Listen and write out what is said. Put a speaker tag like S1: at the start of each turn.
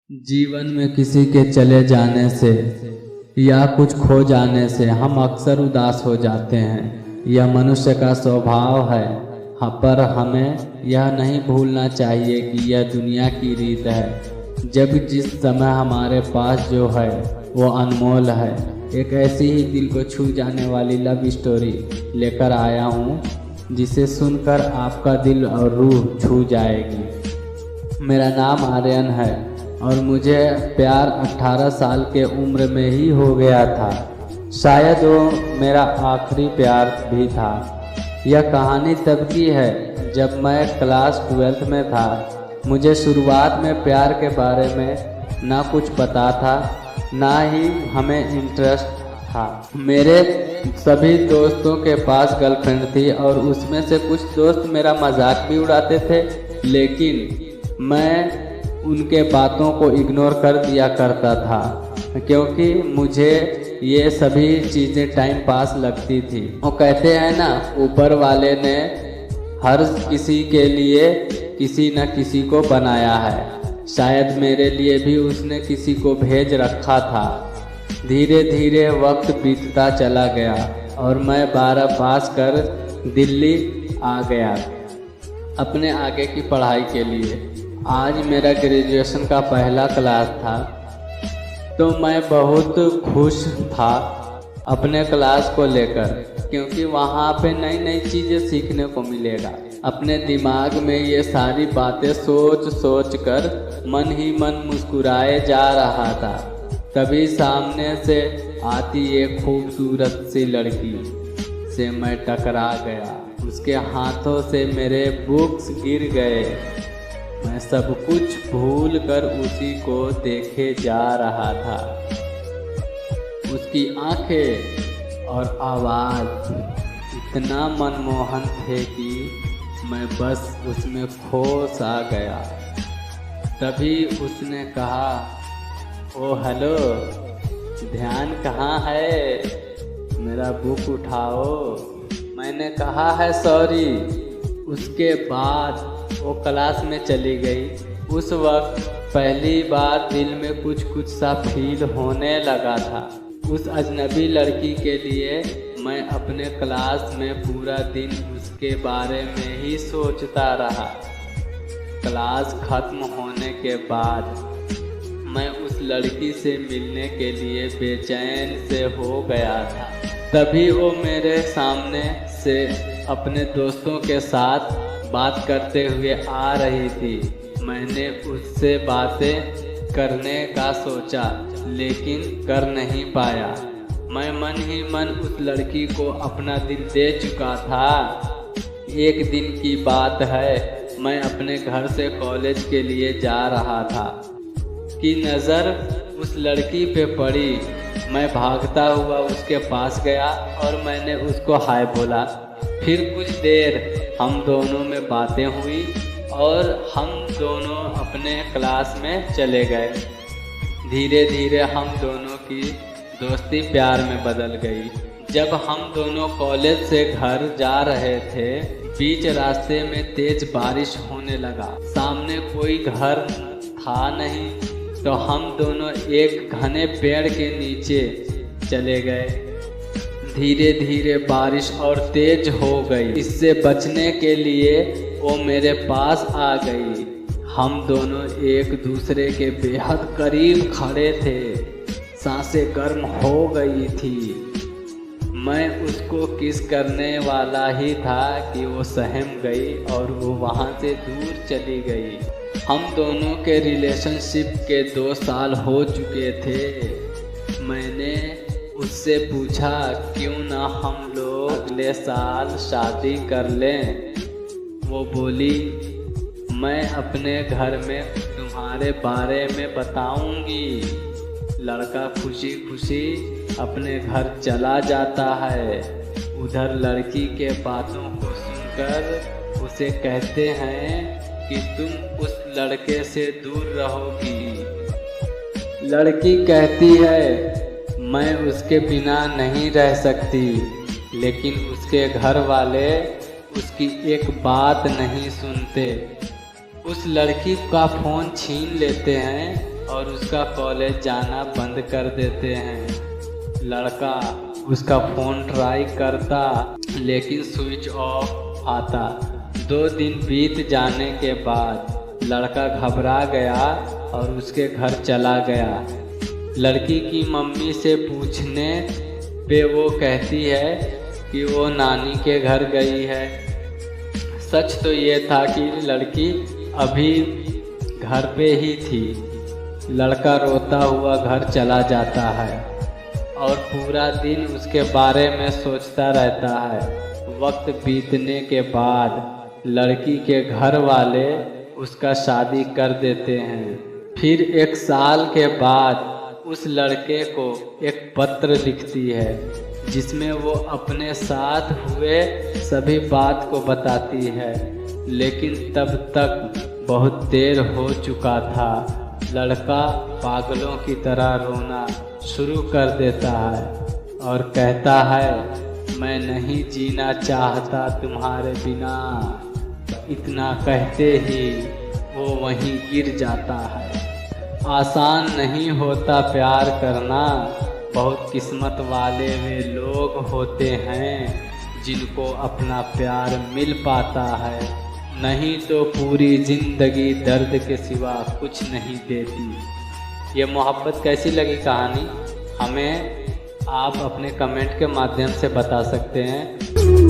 S1: जीवन में किसी के चले जाने से या कुछ खो जाने से हम अक्सर उदास हो जाते हैं। यह मनुष्य का स्वभाव है। पर हमें यह नहीं भूलना चाहिए कि यह दुनिया की रीत है। जब जिस समय हमारे पास जो है वो अनमोल है। एक ऐसी ही दिल को छू जाने वाली लव स्टोरी लेकर आया हूँ, जिसे सुनकर आपका दिल और रूह छू जाएगी। मेरा नाम आर्यन है और मुझे प्यार 18 साल के उम्र में ही हो गया था। शायद वो मेरा आखिरी प्यार भी था। यह कहानी तब की है जब मैं क्लास 12th में था। मुझे शुरुआत में प्यार के बारे में ना कुछ पता था, ना ही हमें इंटरेस्ट था। मेरे सभी दोस्तों के पास गर्लफ्रेंड थी और उसमें से कुछ दोस्त मेरा मजाक भी उड़ाते थे, लेकिन मैं उनके बातों को इग्नोर कर दिया करता था, क्योंकि मुझे ये सभी चीज़ें टाइम पास लगती थी। वो कहते हैं ना, ऊपर वाले ने हर किसी के लिए किसी न किसी को बनाया है। शायद मेरे लिए भी उसने किसी को भेज रखा था। धीरे धीरे वक्त बीतता चला गया और मैं 12 पास कर दिल्ली आ गया अपने आगे की पढ़ाई के लिए। आज मेरा ग्रेजुएशन का पहला क्लास था, तो मैं बहुत खुश था अपने क्लास को लेकर, क्योंकि वहाँ पे नई नई चीज़ें सीखने को मिलेगा। अपने दिमाग में ये सारी बातें सोच सोच कर मन ही मन मुस्कुराए जा रहा था। तभी सामने से आती एक खूबसूरत सी लड़की से मैं टकरा गया। उसके हाथों से मेरे बुक्स गिर गए। मैं सब कुछ भूल कर उसी को देखे जा रहा था। उसकी आंखें और आवाज़ इतना मनमोहन थे कि मैं बस उसमें खो सा गया। तभी उसने कहा, ओ हेलो, ध्यान कहाँ है, मेरा बुक उठाओ। मैंने कहा है सॉरी। उसके बाद वो क्लास में चली गई। उस वक्त पहली बार दिल में कुछ कुछ सा फील होने लगा था। उस अजनबी लड़की के लिए मैं अपने क्लास में पूरा दिन उसके बारे में ही सोचता रहा। क्लास खत्म होने के बाद मैं उस लड़की से मिलने के लिए बेचैन से हो गया था। तभी वो मेरे सामने से अपने दोस्तों के साथ बात करते हुए आ रही थी। मैंने उससे बातें करने का सोचा, लेकिन कर नहीं पाया। मैं मन ही मन उस लड़की को अपना दिल दे चुका था। एक दिन की बात है, मैं अपने घर से कॉलेज के लिए जा रहा था कि नज़र उस लड़की पे पड़ी। मैं भागता हुआ उसके पास गया और मैंने उसको हाय बोला। फिर कुछ देर हम दोनों में बातें हुई और हम दोनों अपने क्लास में चले गए। धीरे धीरे हम दोनों की दोस्ती प्यार में बदल गई। जब हम दोनों कॉलेज से घर जा रहे थे, बीच रास्ते में तेज बारिश होने लगा। सामने कोई घर था नहीं, तो हम दोनों एक घने पेड़ के नीचे चले गए। धीरे धीरे बारिश और तेज हो गई। इससे बचने के लिए वो मेरे पास आ गई। हम दोनों एक दूसरे के बेहद करीब खड़े थे। सांसें गर्म हो गई थी। मैं उसको किस करने वाला ही था कि वो सहम गई और वो वहाँ से दूर चली गई। हम दोनों के रिलेशनशिप के 2 साल हो चुके थे। मैंने उससे पूछा, क्यों ना हम लोग अगले साल शादी कर लें। वो बोली, मैं अपने घर में तुम्हारे बारे में बताऊंगी। लड़का खुशी खुशी अपने घर चला जाता है। उधर लड़की के बातों को सुनकर उसे कहते हैं कि तुम उस लड़के से दूर रहोगी। लड़की कहती है, मैं उसके बिना नहीं रह सकती, लेकिन उसके घर वाले उसकी एक बात नहीं सुनते। उस लड़की का फ़ोन छीन लेते हैं और उसका कॉलेज जाना बंद कर देते हैं। लड़का उसका फ़ोन ट्राई करता लेकिन स्विच ऑफ आता। 2 दिन बीत जाने के बाद लड़का घबरा गया और उसके घर चला गया। लड़की की मम्मी से पूछने पे वो कहती है कि वो नानी के घर गई है। सच तो ये था कि लड़की अभी घर पे ही थी। लड़का रोता हुआ घर चला जाता है और पूरा दिन उसके बारे में सोचता रहता है। वक्त बीतने के बाद लड़की के घर वाले उसका शादी कर देते हैं। फिर 1 साल के बाद उस लड़के को एक पत्र लिखती है जिसमें वो अपने साथ हुए सभी बात को बताती है, लेकिन तब तक बहुत देर हो चुका था। लड़का पागलों की तरह रोना शुरू कर देता है और कहता है, मैं नहीं जीना चाहता तुम्हारे बिना। इतना कहते ही वो वहीं गिर जाता है। आसान नहीं होता प्यार करना, बहुत किस्मत वाले वे लोग होते हैं जिनको अपना प्यार मिल पाता है, नहीं तो पूरी ज़िंदगी दर्द के सिवा कुछ नहीं देती। ये मोहब्बत कैसी लगी कहानी हमें आप अपने कमेंट के माध्यम से बता सकते हैं।